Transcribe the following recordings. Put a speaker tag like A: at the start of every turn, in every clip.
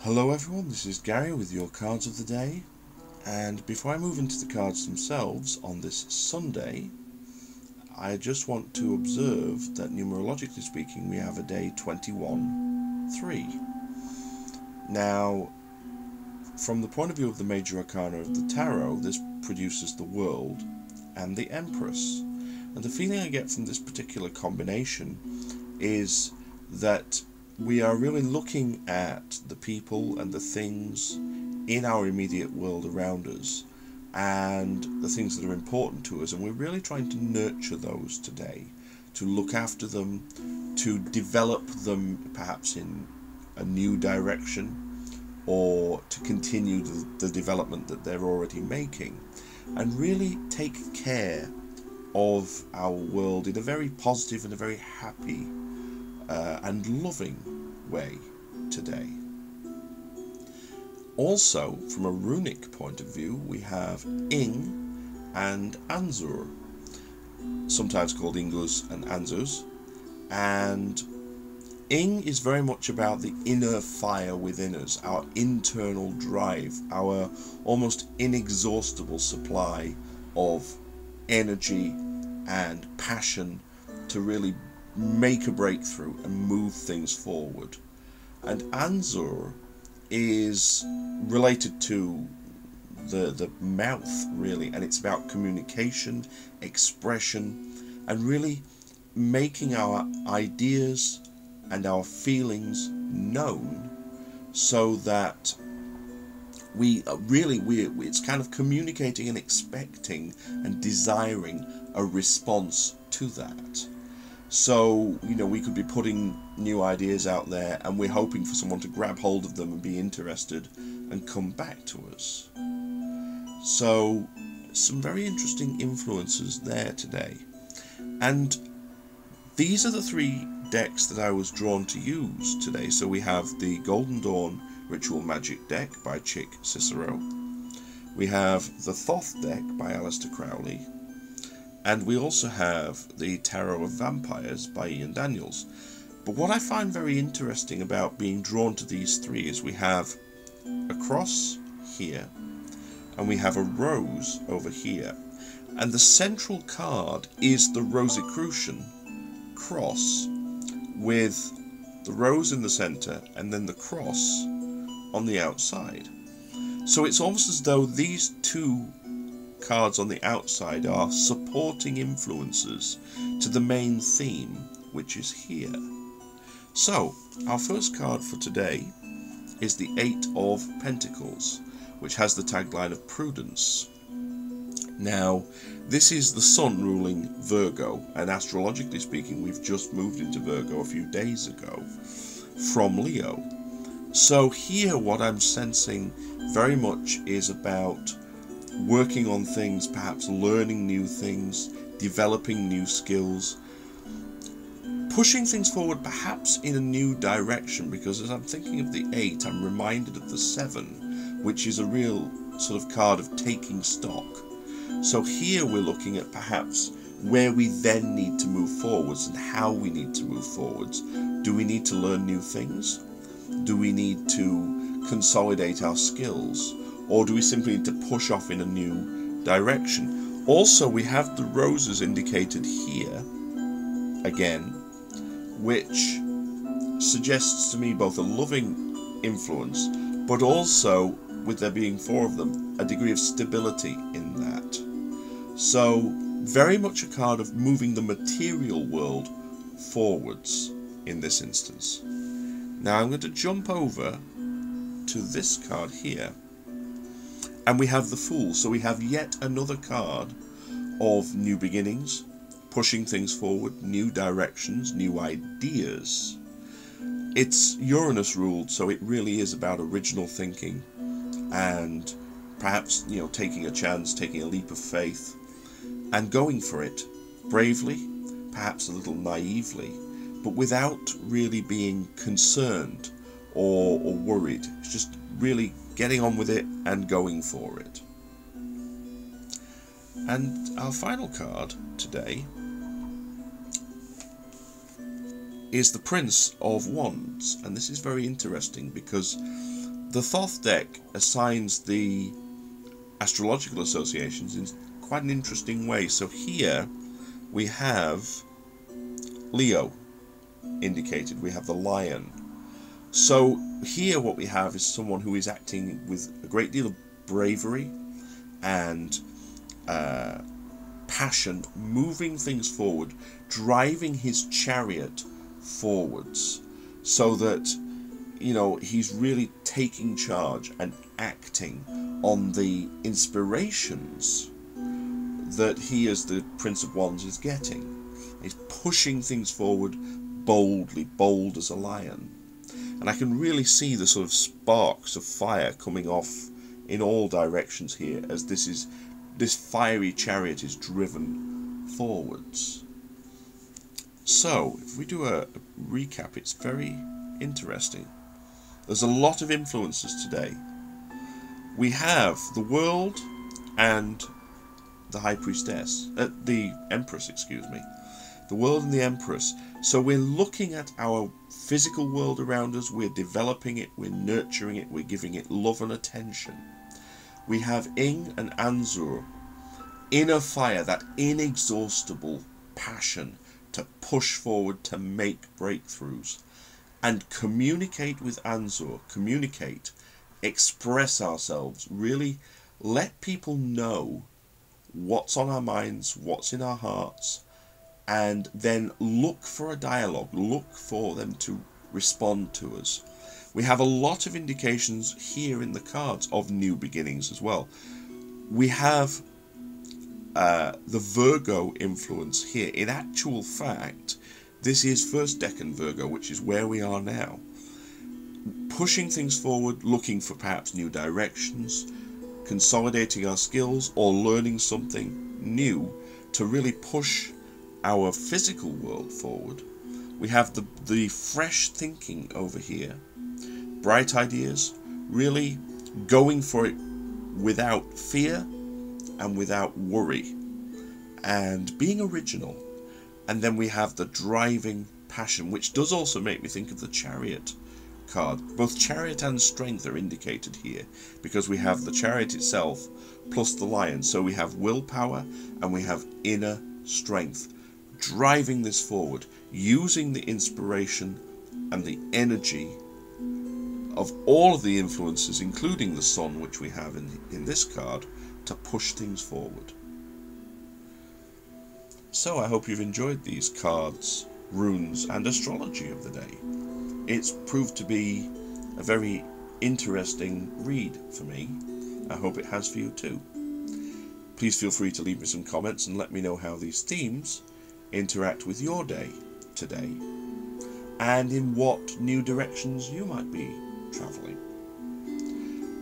A: Hello everyone, this is Gary with your cards of the day, and before I move into the cards themselves on this Sunday, I just want to observe that numerologically speaking we have a day 21-3. Now, from the point of view of the major arcana of the tarot, this produces the World and the Empress, and the feeling I get from this particular combination is that we are really looking at the people and the things in our immediate world around us and the things that are important to us, and we're really trying to nurture those today, to look after them, to develop them perhaps in a new direction, or to continue the development that they're already making, and really take care of our world in a very positive and a very happy and loving way today. Also, from a runic point of view, we have Ing and Ansur, sometimes called Ingus and Ansurs, and Ing is very much about the inner fire within us, our internal drive, our almost inexhaustible supply of energy and passion to really make a breakthrough and move things forward. And Ansur is related to the mouth, really, and it's about communication, expression, and really making our ideas and our feelings known, so that it's kind of communicating and expecting and desiring a response to that. So, we could be putting new ideas out there and we're hoping for someone to grab hold of them and be interested and come back to us. So, some very interesting influences there today. And these are the three decks that I was drawn to use today. So we have the Golden Dawn Ritual Magic deck by Chick Cicero. We have the Thoth deck by Aleister Crowley. And we also have the Tarot of Vampires by Ian Daniels. But what I find very interesting about being drawn to these three is we have a cross here, and we have a rose over here. And the central card is the Rosicrucian cross, with the rose in the centre and then the cross on the outside. So it's almost as though these two cards on the outside are supporting influences to the main theme, which is here. So our first card for today is the Eight of Pentacles, which has the tagline of Prudence. Now, this is the Sun ruling Virgo, and astrologically speaking we've just moved into Virgo a few days ago from Leo. So here what I'm sensing very much is about working on things, perhaps learning new things, developing new skills, pushing things forward perhaps in a new direction, because as I'm thinking of the 8, I'm reminded of the 7, which is a real sort of card of taking stock. So here we're looking at perhaps where we then need to move forwards and how we need to move forwards. Do we need to learn new things? Do we need to consolidate our skills? Or do we simply need to push off in a new direction? Also, we have the roses indicated here, again, which suggests to me both a loving influence, but also, with there being 4 of them, a degree of stability in that. So, very much a card of moving the material world forwards in this instance. Now I'm going to jump over to this card here, and we have the Fool. So we have yet another card of new beginnings, pushing things forward, new directions, new ideas. It's Uranus ruled, so it really is about original thinking and perhaps, taking a chance, taking a leap of faith and going for it bravely, perhaps a little naively, but without really being concerned or worried. It's just really getting on with it and going for it. And our final card today is the Prince of Wands, and this is very interesting because The Thoth deck assigns the astrological associations in quite an interesting way. So here we have Leo indicated, we have the lion. So here what we have is someone who is acting with a great deal of bravery and passion, moving things forward, driving his chariot forwards, so that, you know, he's really taking charge and acting on the inspirations that he, as the Prince of Wands, is getting. He's pushing things forward boldly, bold as a lion. And I can really see the sort of sparks of fire coming off in all directions here as this fiery chariot is driven forwards. So, if we do a recap, it's very interesting. There's a lot of influences today. We have the world and the High Priestess, the Empress, excuse me. The world and the Empress. So we're looking at our physical world around us, we're developing it, we're nurturing it, we're giving it love and attention. We have Ing and Ansur, inner fire, that inexhaustible passion to push forward, to make breakthroughs, and communicate with Ansur, communicate, express ourselves, really let people know what's on our minds, what's in our hearts, and then look for a dialogue, look for them to respond to us. We have a lot of indications here in the cards of new beginnings as well. We have the Virgo influence here. In actual fact, this is first decan Virgo, which is where we are now. Pushing things forward, looking for perhaps new directions, consolidating our skills, or learning something new to really push our physical world forward. We have the fresh thinking over here, bright ideas, really going for it without fear and without worry, and being original. And then we have the driving passion, which does also make me think of the Chariot card. Both Chariot and Strength are indicated here, because we have the Chariot itself plus the Lion. So we have willpower and we have inner strength, driving this forward, using the inspiration and the energy of all of the influences, including the Sun, which we have in this card, to push things forward. So I hope you've enjoyed these cards, runes, and astrology of the day. It's proved to be a very interesting read for me. I hope it has for you too. Please feel free to leave me some comments and let me know how these themes interact with your day today, and in what new directions you might be travelling.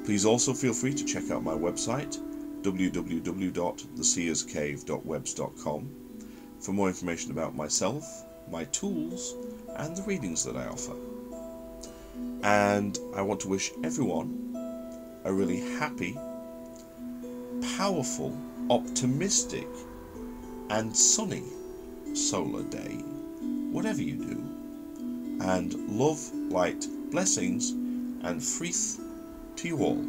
A: Please also feel free to check out my website, www.theseerscave.webs.com, for more information about myself, my tools, and the readings that I offer. And I want to wish everyone a really happy, powerful, optimistic, and sunny solar day, whatever you do. And love, light, blessings, and frith to you all.